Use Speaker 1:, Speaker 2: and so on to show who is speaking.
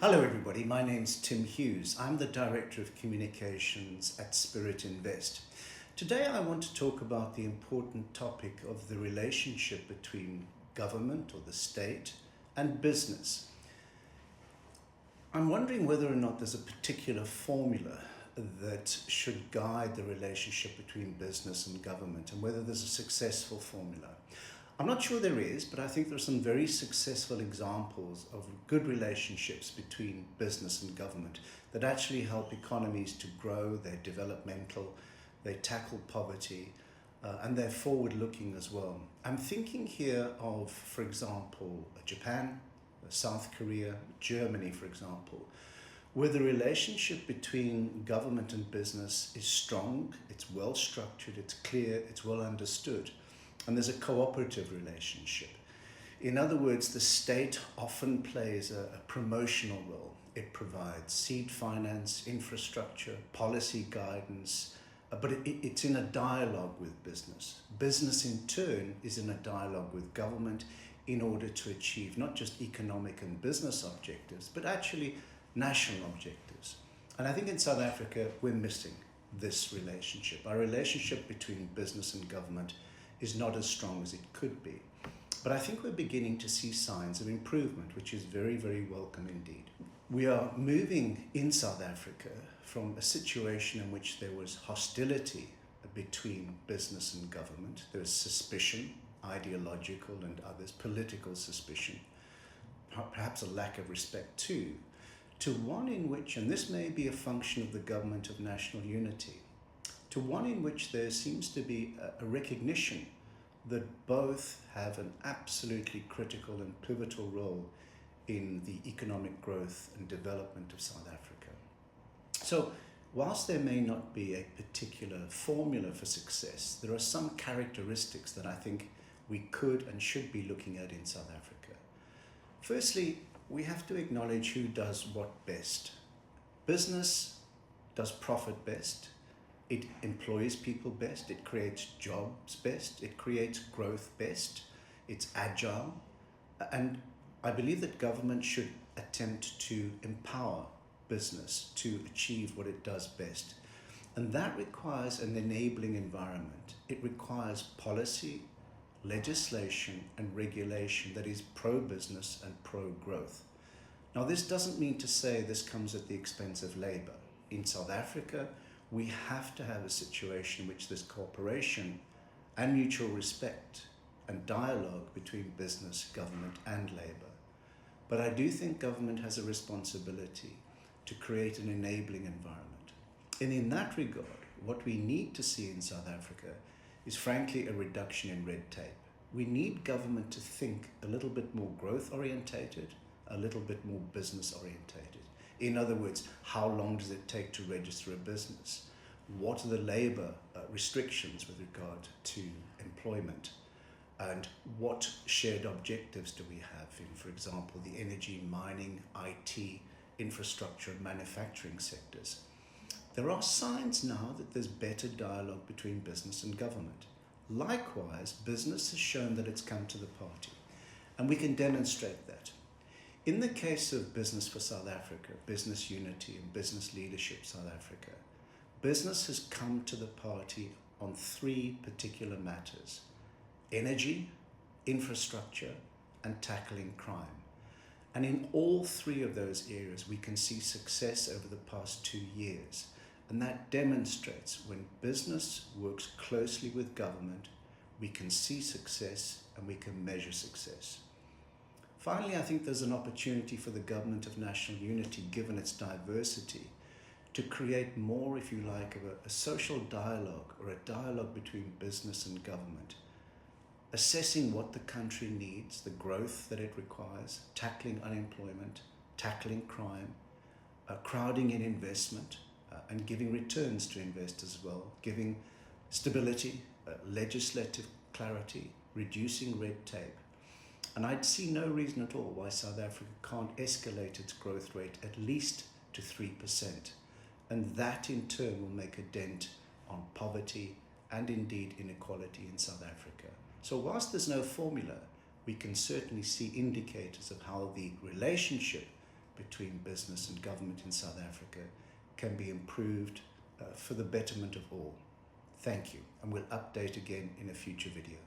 Speaker 1: Hello everybody, my name's Tim Hughes. I'm the Director of Communications at Spirit Invest. Today I want to talk about the important topic of the relationship between government or the state and business. I'm wondering whether or not there's a particular formula that should guide the relationship between business and government and whether there's a successful formula. I'm not sure there is, but I think there are some very successful examples of good relationships between business and government that actually help economies to grow, they're developmental, they tackle poverty, and they're forward-looking as well. I'm thinking here of, for example, Japan, South Korea, Germany, for example, where the relationship between government and business is strong, it's well structured, it's clear, it's well understood. And there's a cooperative relationship. In other words, the state often plays a promotional role. It provides seed finance, infrastructure, policy guidance, but it's in a dialogue with business. Business in turn is in a dialogue with government in order to achieve not just economic and business objectives, but actually national objectives. And I think in South Africa, we're missing this relationship. Our relationship between business and government is not as strong as it could be. But I think we're beginning to see signs of improvement, which is very, very welcome indeed. We are moving in South Africa from a situation in which there was hostility between business and government. There was suspicion, ideological and others, political suspicion, perhaps a lack of respect too, to one in which, and this may be a function of the government of national unity, to one in which there seems to be a recognition that both have an absolutely critical and pivotal role in the economic growth and development of South Africa. So, whilst there may not be a particular formula for success, there are some characteristics that I think we could and should be looking at in South Africa. Firstly, we have to acknowledge who does what best. Business does profit best. It employs people best, it creates jobs best, it creates growth best, it's agile, and I believe that government should attempt to empower business to achieve what it does best. And that requires an enabling environment. It requires policy, legislation, and regulation that is pro-business and pro-growth. Now, this doesn't mean to say this comes at the expense of labor. In South Africa, we have to have a situation in which there's cooperation and mutual respect and dialogue between business, government, and labor. But I do think government has a responsibility to create an enabling environment. And in that regard, what we need to see in South Africa is frankly a reduction in red tape. We need government to think a little bit more growth-orientated, a little bit more business-orientated. In other words, how long does it take to register a business? What are the labor restrictions with regard to employment? And what shared objectives do we have in, for example, the energy, mining, IT, infrastructure, and manufacturing sectors? There are signs now that there's better dialogue between business and government. Likewise, business has shown that it's come to the party, and we can demonstrate that. In the case of Business for South Africa, Business Unity and Business Leadership South Africa, business has come to the party on three particular matters: energy, infrastructure, and tackling crime. And in all three of those areas, we can see success over the past 2 years. And that demonstrates when business works closely with government, we can see success and we can measure success. Finally, I think there's an opportunity for the government of national unity, given its diversity, to create more, if you like, of a social dialogue or a dialogue between business and government, assessing what the country needs, the growth that it requires, tackling unemployment, tackling crime, crowding in investment, and giving returns to investors as well, giving stability, legislative clarity, reducing red tape. And I'd see no reason at all why South Africa can't escalate its growth rate at least to 3%. And that in turn will make a dent on poverty and indeed inequality in South Africa. So whilst there's no formula, we can certainly see indicators of how the relationship between business and government in South Africa can be improved for the betterment of all. Thank you, and we'll update again in a future video.